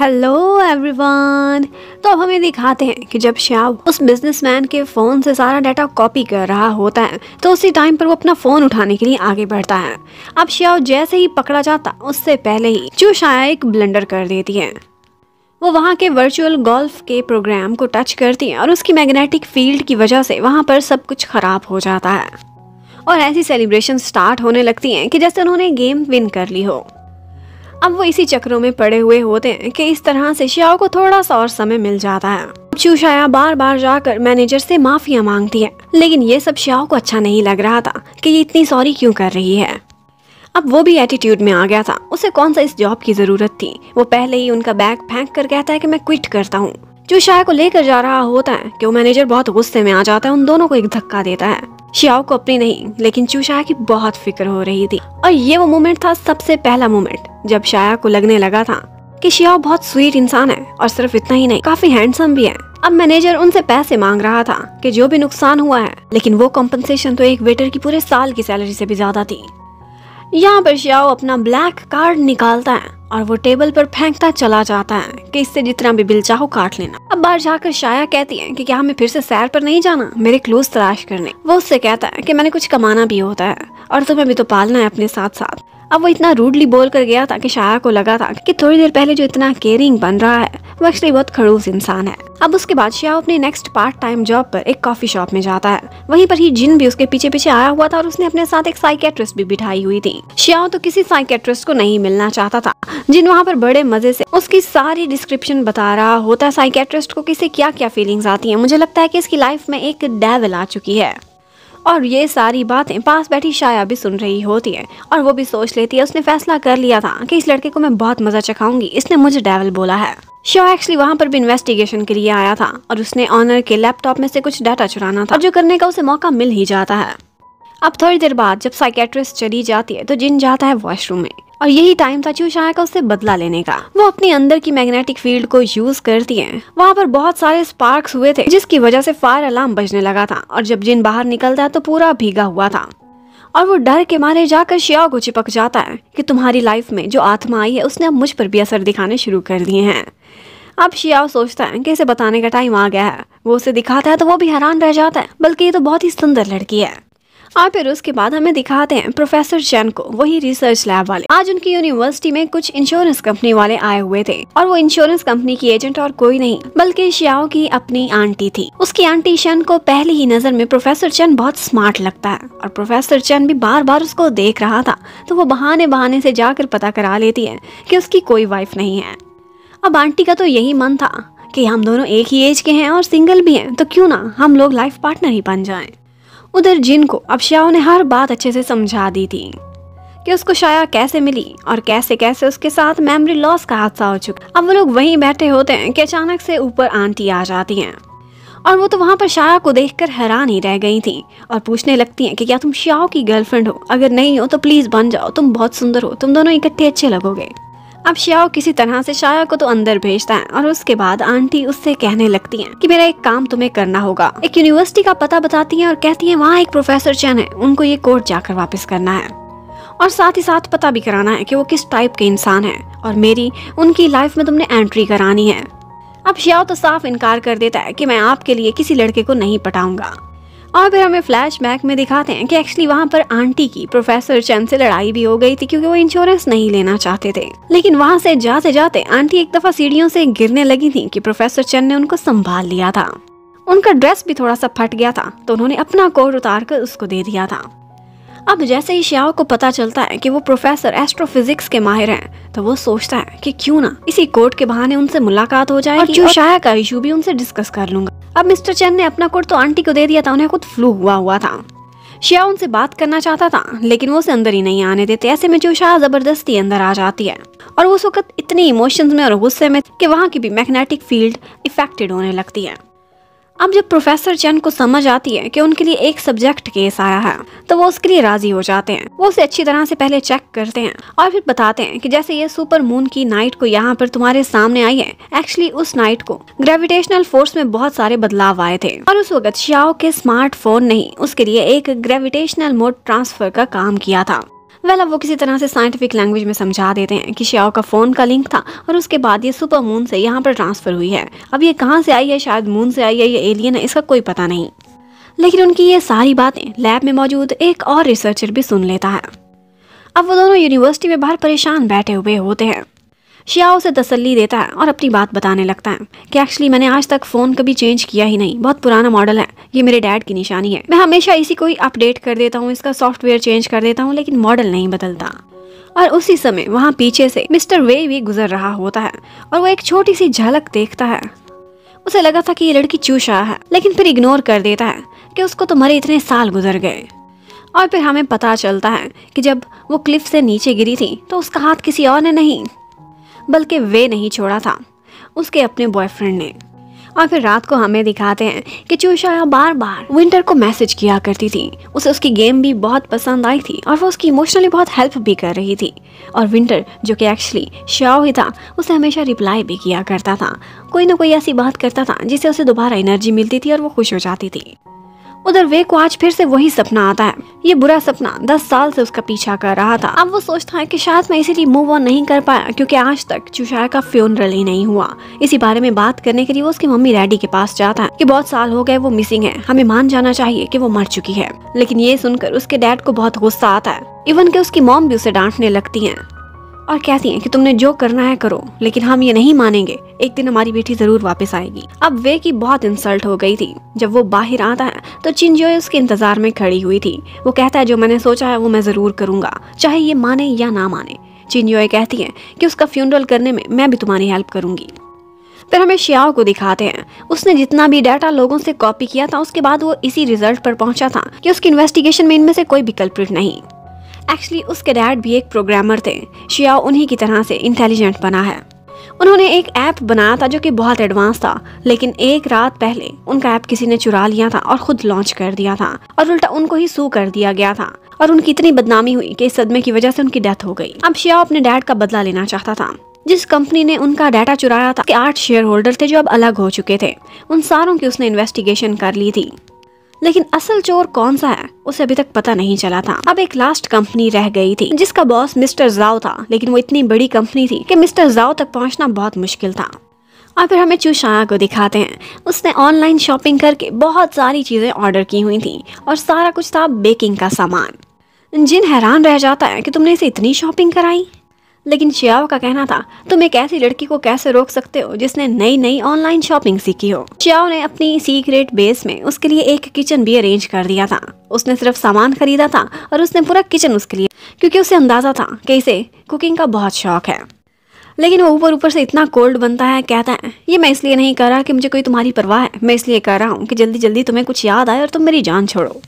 Hello everyone. तो अब हमें दिखाते हैं कि जब श्याव उस बिजनेसमैन के फोन से सारा डाटा कॉपी कर रहा होता है तो उसी टाइम पर वो अपना फोन उठाने के लिए आगे बढ़ता है। अब श्याव जैसे ही पकड़ा जाता उससे पहले ही चूशाया एक ब्लंडर कर देती है। वो वहाँ के वर्चुअल गोल्फ के प्रोग्राम को टच करती है और उसकी मैग्नेटिक फील्ड की वजह से वहाँ पर सब कुछ खराब हो जाता है और ऐसी सेलिब्रेशन स्टार्ट होने लगती हैं कि जैसे उन्होंने गेम विन कर ली हो। अब वो इसी चक्रों में पड़े हुए होते हैं कि इस तरह से श्याओ को थोड़ा सा और समय मिल जाता है। चूशाया बार बार जाकर मैनेजर से माफिया मांगती है, लेकिन ये सब श्याओ को अच्छा नहीं लग रहा था कि ये इतनी सॉरी क्यों कर रही है। अब वो भी एटीट्यूड में आ गया था, उसे कौन सा इस जॉब की जरूरत थी। वो पहले ही उनका बैग फेंक कर कहता है कि मैं क्विट करता हूँ। चूशाया को लेकर जा रहा होता है कि वो मैनेजर बहुत गुस्से में आ जाता है, उन दोनों को एक धक्का देता है। श्याओ को अपनी नहीं लेकिन चूशाया की बहुत फिक्र हो रही थी और ये वो मोमेंट था, सबसे पहला मोमेंट जब शाया को लगने लगा था कि श्याओ बहुत स्वीट इंसान है और सिर्फ इतना ही नहीं, काफी हैंडसम भी है। अब मैनेजर उनसे पैसे मांग रहा था कि जो भी नुकसान हुआ है, लेकिन वो कॉम्पनसेशन तो एक वेटर की पूरे साल की सैलरी से भी ज्यादा थी। यहाँ पर श्याओ अपना ब्लैक कार्ड निकालता है और वो टेबल पर फेंकता चला जाता है कि इससे जितना भी बिल चाहो काट लेना। अब बाहर जाकर शाया कहती है कि क्या हमें फिर से सैर पर नहीं जाना मेरे क्लोज तलाश करने। वो उससे कहता है कि मैंने कुछ कमाना भी होता है और तुम्हें भी तो पालना है अपने साथ साथ। अब वो इतना रूडली बोल कर गया था कि शाया को लगा था कि थोड़ी देर पहले जो इतना केयरिंग बन रहा है वो एक्चुअली बहुत खड़ूस इंसान है। अब उसके बाद श्याओ अपनी नेक्स्ट पार्ट टाइम जॉब पर एक कॉफी शॉप में जाता है। वहीं पर ही जिन भी उसके पीछे पीछे आया हुआ था और उसने अपने साथ एक साइकेट्रिस्ट भी बिठाई हुई थी। श्याओ तो किसी साइकेट्रिस्ट को नहीं मिलना चाहता था। जिन वहाँ पर बड़े मजे से उसकी सारी डिस्क्रिप्शन बता रहा होता है साइकेट्रिस्ट को किसे क्या क्या फीलिंग्स आती हैं। मुझे लगता है कि इसकी लाइफ में एक डेविल आ चुकी है और ये सारी बातें पास बैठी शाया भी सुन रही होती है और वो भी सोच लेती है उसने फैसला कर लिया था कि इस लड़के को मैं बहुत मजा चखाऊंगी, इसने मुझे डेविल बोला है। श्याओ एक्चुअली वहाँ पर भी इन्वेस्टिगेशन के लिए आया था और उसने ऑनर के लैपटॉप में से कुछ डाटा चुराना था और जो करने का उसे मौका मिल ही जाता है। अब थोड़ी देर बाद जब साइकेट्रिस्ट चली जाती है तो जिन जाता है वॉशरूम में और यही टाइम था चूशाया का उससे बदला लेने का। वो अपने अंदर की मैग्नेटिक फील्ड को यूज करती है। वहाँ पर बहुत सारे स्पार्क्स हुए थे जिसकी वजह से फायर अलार्म बजने लगा था और जब जिन बाहर निकलता है तो पूरा भीगा हुआ था और वो डर के मारे जाकर श्याओ को चिपक जाता है कि तुम्हारी लाइफ में जो आत्मा आई है उसने अब मुझ पर भी असर दिखाने शुरू कर दिए हैं। अब श्याओ सोचता है कि इसे बताने का टाइम आ गया है। वो उसे दिखाता है तो वो भी हैरान रह जाता है, बल्कि ये तो बहुत ही सुंदर लड़की है। और फिर उसके बाद हमें दिखाते हैं प्रोफेसर चेन को, वही रिसर्च लैब वाले। आज उनकी यूनिवर्सिटी में कुछ इंश्योरेंस कंपनी वाले आए हुए थे और वो इंश्योरेंस कंपनी की एजेंट और कोई नहीं बल्कि श्याओ की अपनी आंटी थी। उसकी आंटी शन को पहली ही नजर में प्रोफेसर चेन बहुत स्मार्ट लगता है और प्रोफेसर चेन भी बार बार उसको देख रहा था, तो वो बहाने बहाने से जाकर पता करा लेती है कि उसकी कोई वाइफ नहीं है। अब आंटी का तो यही मन था कि हम दोनों एक ही एज के हैं और सिंगल भी हैं, तो क्यों ना हम लोग लाइफ पार्टनर ही बन जाएं। उधर जिन को अब श्याओ ने हर बात अच्छे से समझा दी थी कि उसको शाया कैसे मिली और कैसे कैसे उसके साथ मेमोरी लॉस का हादसा हो चुका। अब वो लोग वहीं बैठे होते हैं कि अचानक से ऊपर आंटी आ जाती हैं और वो तो वहाँ पर शाया को देखकर हैरान ही रह गई थी और पूछने लगती हैं कि क्या तुम श्याओ की गर्लफ्रेंड हो, अगर नहीं हो तो प्लीज बन जाओ, तुम बहुत सुंदर हो, तुम दोनों इकट्ठे अच्छे लगोगे। अब श्याओ किसी तरह से शाया को तो अंदर भेजता है और उसके बाद आंटी उससे कहने लगती हैं कि मेरा एक काम तुम्हें करना होगा। एक यूनिवर्सिटी का पता बताती हैं और कहती हैं वहाँ एक प्रोफेसर चेन है, उनको ये कोर्ट जाकर वापस करना है और साथ ही साथ पता भी कराना है कि वो किस टाइप के इंसान है और मेरी उनकी लाइफ में तुमने एंट्री करानी है। अब श्याओ तो साफ इनकार कर देता है कि मैं आपके लिए किसी लड़के को नहीं पटाऊंगा। और फिर हमें फ्लैशबैक में दिखाते हैं कि एक्चुअली वहाँ पर आंटी की प्रोफेसर चेन से लड़ाई भी हो गई थी क्योंकि वो इंश्योरेंस नहीं लेना चाहते थे। लेकिन वहाँ से जाते जाते आंटी एक दफा सीढ़ियों से गिरने लगी थी कि प्रोफेसर चेन ने उनको संभाल लिया था। उनका ड्रेस भी थोड़ा सा फट गया था तो उन्होंने अपना कोट उतार कर उसको दे दिया था। अब जैसे ही श्याओ को पता चलता है कि वो प्रोफेसर एस्ट्रोफिजिक्स के माहिर हैं, तो वो सोचता है कि क्यों ना इसी कोर्ट के बहाने उनसे मुलाकात हो जाएगी और चूशाया का इशू भी उनसे डिस्कस कर लूंगा। अब मिस्टर चेन ने अपना कोट तो आंटी को दे दिया था, उन्हें खुद फ्लू हुआ था। श्याओ उनसे बात करना चाहता था लेकिन वो उसे अंदर ही नहीं आने देते। ऐसे में चूशाया जबरदस्ती अंदर आ जाती है और उस वक्त इतनी इमोशंस में और गुस्से में कि वहाँ की भी मैग्नेटिक फील्ड इफेक्टेड होने लगती है। अब जब प्रोफेसर चेन को समझ आती है कि उनके लिए एक सब्जेक्ट केस आया है तो वो उसके लिए राजी हो जाते हैं। वो उसे अच्छी तरह से पहले चेक करते हैं और फिर बताते हैं कि जैसे ये सुपर मून की नाइट को यहाँ पर तुम्हारे सामने आई है, एक्चुअली उस नाइट को ग्रेविटेशनल फोर्स में बहुत सारे बदलाव आए थे और उस वक्त श्याओ के स्मार्टफोन ने ही उसके लिए एक ग्रेविटेशनल मोड ट्रांसफर का काम किया था। अब वो किसी तरह से साइंटिफिक लैंग्वेज में समझा देते हैं कि श्याओ का फोन का लिंक था और उसके बाद ये सुपर मून से यहाँ पर ट्रांसफर हुई है। अब ये कहाँ से आई है, शायद मून से आई है, ये एलियन है, इसका कोई पता नहीं। लेकिन उनकी ये सारी बातें लैब में मौजूद एक और रिसर्चर भी सुन लेता है। अब वो दोनों यूनिवर्सिटी में बाहर परेशान बैठे हुए होते हैं। श्याओ उसे तसल्ली देता है और अपनी बात बताने लगता है कि एक्चुअली मैंने आज तक फ़ोन कभी चेंज किया ही नहीं, बहुत पुराना मॉडल है, ये मेरे डैड की निशानी है। मैं हमेशा इसी को ही अपडेट कर देता हूँ, इसका सॉफ्टवेयर चेंज कर देता हूँ, लेकिन मॉडल नहीं बदलता। और उसी समय वहाँ पीछे से मिस्टर वे भी गुजर रहा होता है और वो एक छोटी सी झलक देखता है। उसे लगा था कि ये लड़की चूशा है, लेकिन फिर इग्नोर कर देता है कि उसको तो मरे इतने साल गुजर गए। और फिर हमें पता चलता है कि जब वो क्लिफ से नीचे गिरी थी तो उसका हाथ किसी और ने नहीं बल्कि वे नहीं छोड़ा था, उसके अपने बॉयफ्रेंड ने। और फिर रात को हमें दिखाते हैं कि चूशाया बार बार विंटर को मैसेज किया करती थी। उसे उसकी गेम भी बहुत पसंद आई थी और वो उसकी इमोशनली बहुत हेल्प भी कर रही थी। और विंटर, जो कि एक्चुअली श्याओ ही था, उसे हमेशा रिप्लाई भी किया करता था, कोई ना कोई ऐसी बात करता था जिससे उसे दोबारा एनर्जी मिलती थी और वो खुश हो जाती थी। उधर वे को आज फिर से वही सपना आता है। ये बुरा सपना 10 साल से उसका पीछा कर रहा था। अब वो सोचता है कि शायद मैं इसीलिए मूव ऑन नहीं कर पाया क्योंकि आज तक चूशाया का फ्यूनरल ही नहीं हुआ। इसी बारे में बात करने के लिए वो उसकी मम्मी डैडी के पास जाता है कि बहुत साल हो गए वो मिसिंग है, हमें मान जाना चाहिए कि वो मर चुकी है। लेकिन ये सुनकर उसके डैड को बहुत गुस्सा आता है। इवन कि उसकी मॉम भी उसे डांटने लगती है और कहती हैं कि तुमने जो करना है करो, लेकिन हम ये नहीं मानेंगे, एक दिन हमारी बेटी जरूर वापस आएगी। अब वे की बहुत इंसल्ट हो गई थी। जब वो बाहर आता है तो चिनजोए उसके इंतजार में खड़ी हुई थी। वो कहता है जो मैंने सोचा है वो मैं जरूर करूंगा, चाहे ये माने या ना माने। चिनजोए कहती है कि उसका फ्यूनरल करने में मैं भी तुम्हारी हेल्प करूंगी। फिर हमें श्याओ को दिखाते हैं। उसने जितना भी डाटा लोगों से कॉपी किया था उसके बाद वो इसी रिजल्ट पर पहुंचा था कि उसकी इन्वेस्टिगेशन में इनमें से कोई भी कल्प्रिट नहीं। एक्चुअली उसके डैड भी एक प्रोग्रामर थे। श्याओ उन्हीं की तरह से इंटेलिजेंट बना है। उन्होंने एक ऐप बनाया था जो कि बहुत एडवांस था, लेकिन एक रात पहले उनका ऐप किसी ने चुरा लिया था और खुद लॉन्च कर दिया था और उल्टा उनको ही सू कर दिया गया था और उनकी इतनी बदनामी हुई कि इस सदमे की वजह से उनकी डेथ हो गई। अब श्याओ अपने डैड का बदला लेना चाहता था। जिस कंपनी ने उनका डाटा चुराया था, 8 शेयर होल्डर थे जो अब अलग हो चुके थे। उन सारों की उसने इन्वेस्टिगेशन कर ली थी, लेकिन असल चोर कौन सा है उसे अभी तक पता नहीं चला था। अब एक लास्ट कंपनी रह गई थी जिसका बॉस मिस्टर जाओ था, लेकिन वो इतनी बड़ी कंपनी थी कि मिस्टर जाओ तक पहुंचना बहुत मुश्किल था। और फिर हमें चूशाया को दिखाते हैं। उसने ऑनलाइन शॉपिंग करके बहुत सारी चीजें ऑर्डर की हुई थी और सारा कुछ था बेकिंग का सामान। जिन हैरान रह जाता है कि तुमने इसे इतनी शॉपिंग कराई। लेकिन श्याओ का कहना था तुम एक ऐसी लड़की को कैसे रोक सकते हो जिसने नई नई ऑनलाइन शॉपिंग सीखी हो। श्याओ ने अपनी सीक्रेट बेस में उसके लिए एक किचन भी अरेंज कर दिया था। उसने सिर्फ सामान खरीदा था और उसने पूरा किचन उसके लिए, क्योंकि उसे अंदाजा था कि इसे कुकिंग का बहुत शौक है। लेकिन वो ऊपर ऊपर से इतना कोल्ड बनता है, कहता है ये मैं इसलिए नहीं कर रहा कि मुझे कोई तुम्हारी परवाह है, मैं इसलिए कर रहा हूँ कि जल्दी जल्दी तुम्हें कुछ याद आए और तुम मेरी जान छोड़ो।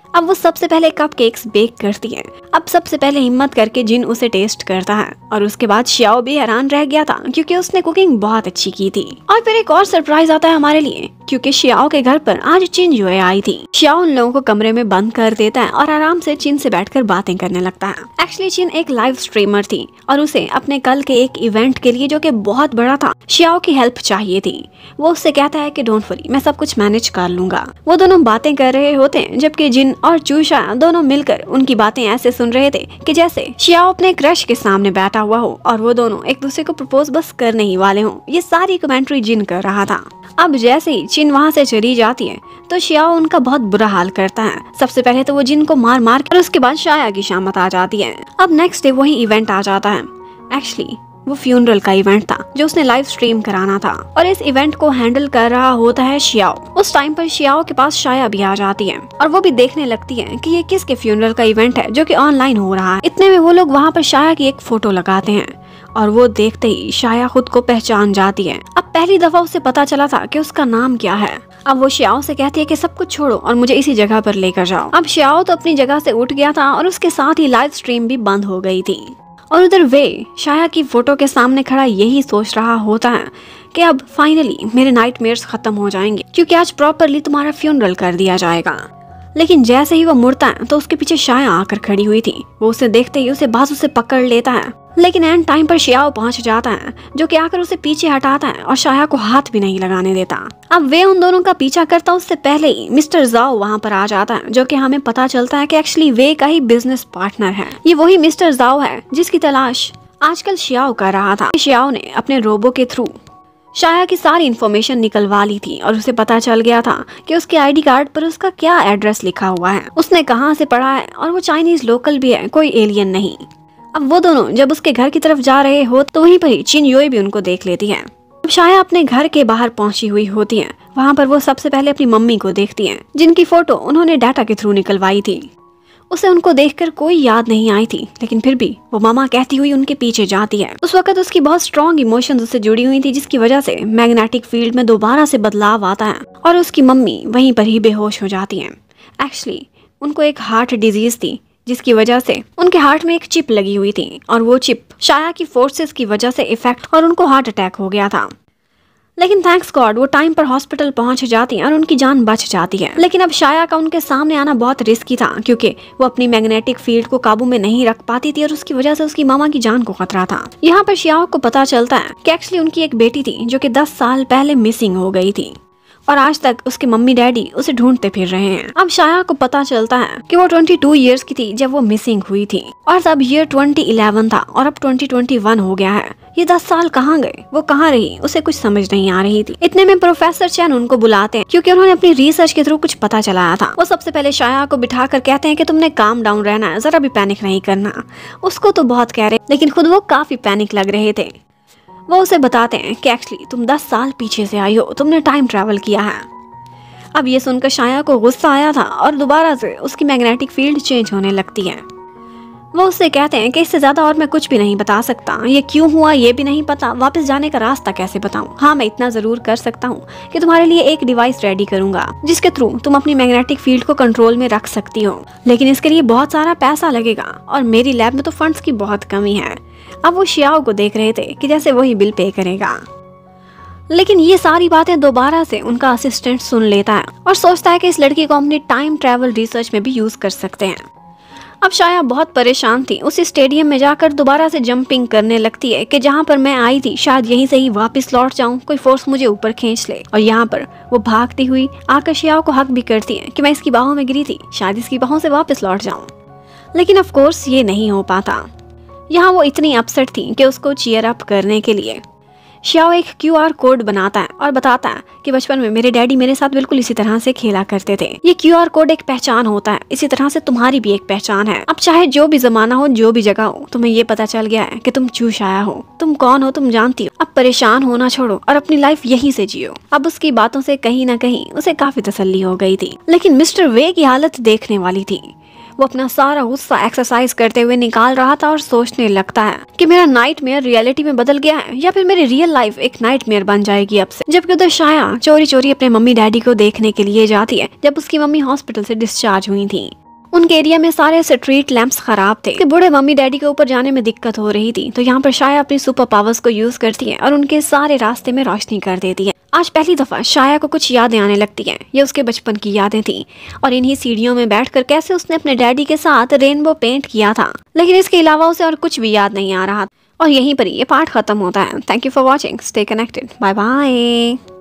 अब वो सबसे पहले कपकेक्स बेक करती है। अब सबसे पहले हिम्मत करके जिन उसे टेस्ट करता है और उसके बाद श्याओ भी हैरान रह गया था क्योंकि उसने कुकिंग बहुत अच्छी की थी। और फिर एक और सरप्राइज आता है हमारे लिए, क्योंकि श्याओ के घर पर आज चिनजोए आई थी। श्याओ उन लोगों को कमरे में बंद कर देता है और आराम से चिन से बैठकर बातें करने लगता है। एक्चुअली चिन एक लाइव स्ट्रीमर थी और उसे अपने कल के एक इवेंट के लिए, जो कि बहुत बड़ा था, श्याओ की हेल्प चाहिए थी। वो उससे कहता है कि डोंट वरी, मैं सब कुछ मैनेज कर लूंगा। वो दोनों बातें कर रहे होते हैं जबकि जिन और चूशा दोनों मिलकर उनकी बातें ऐसे सुन रहे थे कि जैसे श्याओ अपने क्रश के सामने बैठा हुआ हो और वो दोनों एक दूसरे को प्रपोज बस करने ही वाले हों। ये सारी कमेंट्री जिन कर रहा था। अब जैसे ही चिन वहाँ से चली जाती है तो श्याओ उनका बहुत बुरा हाल करता है। सबसे पहले तो वो जिन को मार मार कर, उसके बाद शाया की शामत आ जाती है। अब नेक्स्ट डे वही इवेंट आ जाता है। एक्चुअली वो फ्यूनरल का इवेंट था जो उसने लाइव स्ट्रीम कराना था और इस इवेंट को हैंडल कर रहा होता है श्याओ। उस टाइम पर श्याओ के पास शाया भी आ जाती है और वो भी देखने लगती है कि ये किसके फ्यूनरल का इवेंट है जो कि ऑनलाइन हो रहा है। इतने में वो लोग वहाँ पर शाया की एक फोटो लगाते हैं और वो देखते ही शाया खुद को पहचान जाती है। अब पहली दफा उसे पता चला था कि उसका नाम क्या है। अब वो श्याओ से कहती है कि सब कुछ छोड़ो और मुझे इसी जगह पर लेकर जाओ। अब श्याओ तो अपनी जगह से उठ गया था और उसके साथ ही लाइव स्ट्रीम भी बंद हो गई थी। और उधर वे शाया की फोटो के सामने खड़ा यही सोच रहा होता है कि अब फाइनली मेरे नाइटमेयर्स खत्म हो जाएंगे क्योंकि आज प्रॉपरली तुम्हारा फ्यूनरल कर दिया जाएगा। लेकिन जैसे ही वो मुड़ता है तो उसके पीछे शाया आकर खड़ी हुई थी। वो उसे देखते ही उसे बाजू से पकड़ लेता है, लेकिन एंड टाइम पर शियाओ पहुंच जाता है, जो कि आकर उसे पीछे हटाता है और शाया को हाथ भी नहीं लगाने देता। अब वे उन दोनों का पीछा करता उससे पहले ही मिस्टर जाओ वहां पर आ जाता है, जो कि हमें पता चलता है कि एक्चुअली वे का ही बिजनेस पार्टनर है। ये वही मिस्टर जाओ है जिसकी तलाश आजकल शियाओ कर रहा था। शियाओ ने अपने रोबो के थ्रू शाया की सारी इन्फॉर्मेशन निकलवा ली थी और उसे पता चल गया था कि उसके आईडी कार्ड पर उसका क्या एड्रेस लिखा हुआ है, उसने कहाँ से पढ़ा है और वो चाइनीज लोकल भी है, कोई एलियन नहीं। अब वो दोनों जब उसके घर की तरफ जा रहे हो तो वहीं पर ही चिन योई भी उनको देख लेती है। अब शाया अपने घर के बाहर पहुंची हुई होती है। वहां पर वो सबसे पहले अपनी मम्मी को देखती है, जिनकी फोटो उन्होंने डाटा के थ्रू निकलवाई थी। उसे उनको देखकर कोई याद नहीं आई थी, लेकिन फिर भी वो मामा कहती हुई उनके पीछे जाती है। उस वक्त उसकी बहुत स्ट्रॉन्ग इमोशंस उससे जुड़ी हुई थी, जिसकी वजह से मैग्नेटिक फील्ड में दोबारा से बदलाव आता है और उसकी मम्मी वहीं पर ही बेहोश हो जाती हैं। एक्चुअली उनको एक हार्ट डिजीज थी, जिसकी वजह से उनके हार्ट में एक चिप लगी हुई थी और वो चिप शाया की फोर्सेस की वजह से इफेक्ट और उनको हार्ट अटैक हो गया था। लेकिन थैंक्स गॉड वो टाइम पर हॉस्पिटल पहुंच जाती हैं और उनकी जान बच जाती है। लेकिन अब शाया का उनके सामने आना बहुत रिस्की था, क्योंकि वो अपनी मैग्नेटिक फील्ड को काबू में नहीं रख पाती थी और उसकी वजह से उसकी मामा की जान को खतरा था। यहाँ पर शियाओ को पता चलता है कि एक्चुअली उनकी एक बेटी थी जो कि 10 साल पहले मिसिंग हो गई थी और आज तक उसके मम्मी डैडी उसे ढूंढते फिर रहे हैं। अब शाया को पता चलता है कि वो 22 इयर्स की थी जब वो मिसिंग हुई थी और तब ईयर 2011 था और अब 2021 हो गया है। ये 10 साल कहाँ गए, वो कहाँ रही, उसे कुछ समझ नहीं आ रही थी। इतने में प्रोफेसर चैन उनको बुलाते हैं, क्योंकि उन्होंने अपनी रिसर्च के थ्रू कुछ पता चलाया था। वो सबसे पहले शाया को बिठा कर कहते हैं कि तुमने काम डाउन रहना है, जरा भी पैनिक नहीं करना। उसको तो बहुत कह रहे, लेकिन खुद वो काफी पैनिक लग रहे थे। वो उसे बताते हैं कि एक्चुअली तुम 10 साल पीछे से आई हो, तुमने टाइम ट्रैवल किया है। अब ये सुनकर शाया को गुस्सा आया था और दोबारा से उसकी मैग्नेटिक फील्ड चेंज होने लगती है। वो उससे कहते हैं कि इससे ज्यादा और मैं कुछ भी नहीं बता सकता, ये क्यों हुआ ये भी नहीं पता, वापस जाने का रास्ता कैसे बताऊं। हाँ, मैं इतना जरूर कर सकता हूँ कि तुम्हारे लिए एक डिवाइस रेडी करूंगा जिसके थ्रू तुम अपनी मैग्नेटिक फील्ड को कंट्रोल में रख सकती हो, लेकिन इसके लिए बहुत सारा पैसा लगेगा और मेरी लैब में तो फंड्स की बहुत कमी है। अब वो शियाओ को देख रहे थे कि जैसे वही बिल पे करेगा, लेकिन ये सारी बातें दोबारा से उनका असिस्टेंट सुन लेता है और सोचता है कि इस लड़की को अपनी टाइम ट्रैवल रिसर्च में भी यूज कर सकते हैं। अब शाया बहुत परेशान थी, उस स्टेडियम में जाकर दोबारा से जंपिंग करने लगती है कि जहाँ पर मैं आई थी शायद यहीं से ही वापस लौट जाऊं, कोई फोर्स मुझे ऊपर खींच ले। और यहाँ पर वो भागती हुई आकर शियाओ को हक भी करती है कि मैं इसकी बाहों में गिरी थी, शायद इसकी बाहों से वापस लौट जाऊं। लेकिन ऑफ कोर्स ये नहीं हो पाता। यहाँ वो इतनी अपसेट थी कि उसको चीयर अप करने के लिए शियाओ एक QR कोड बनाता है और बताता है कि बचपन में मेरे डैडी मेरे साथ बिल्कुल इसी तरह से खेला करते थे। ये QR कोड एक पहचान होता है, इसी तरह से तुम्हारी भी एक पहचान है। अब चाहे जो भी जमाना हो, जो भी जगह हो, तुम्हें ये पता चल गया है कि तुम चूश आया हो, तुम कौन हो तुम जानती हो। अब परेशान होना छोड़ो और अपनी लाइफ यहीं से जियो। अब उसकी बातों से कहीं ना कहीं उसे काफी तसल्ली हो गई थी, लेकिन मिस्टर वे की हालत देखने वाली थी। वो अपना सारा गुस्सा एक्सरसाइज करते हुए निकाल रहा था और सोचने लगता है कि मेरा नाइटमेयर रियलिटी में बदल गया है या फिर मेरी रियल लाइफ एक नाइटमेयर बन जाएगी अब से। जबकि उधर शाया चोरी चोरी अपने मम्मी डैडी को देखने के लिए जाती है जब उसकी मम्मी हॉस्पिटल से डिस्चार्ज हुई थी। उनके एरिया में सारे स्ट्रीट लैंप्स खराब थे, बूढ़े मम्मी डैडी के ऊपर जाने में दिक्कत हो रही थी। तो यहाँ पर शाया अपनी सुपर पावर्स को यूज करती है और उनके सारे रास्ते में रोशनी कर देती है। आज पहली दफा शाया को कुछ यादें आने लगती हैं। ये उसके बचपन की यादें थी और इन्हीं सीढ़ियों में बैठकर कैसे उसने अपने डैडी के साथ रेनबो पेंट किया था, लेकिन इसके अलावा उसे और कुछ भी याद नहीं आ रहा। और यहीं पर ये पार्ट खत्म होता है। Thank you for watching, stay connected, bye bye.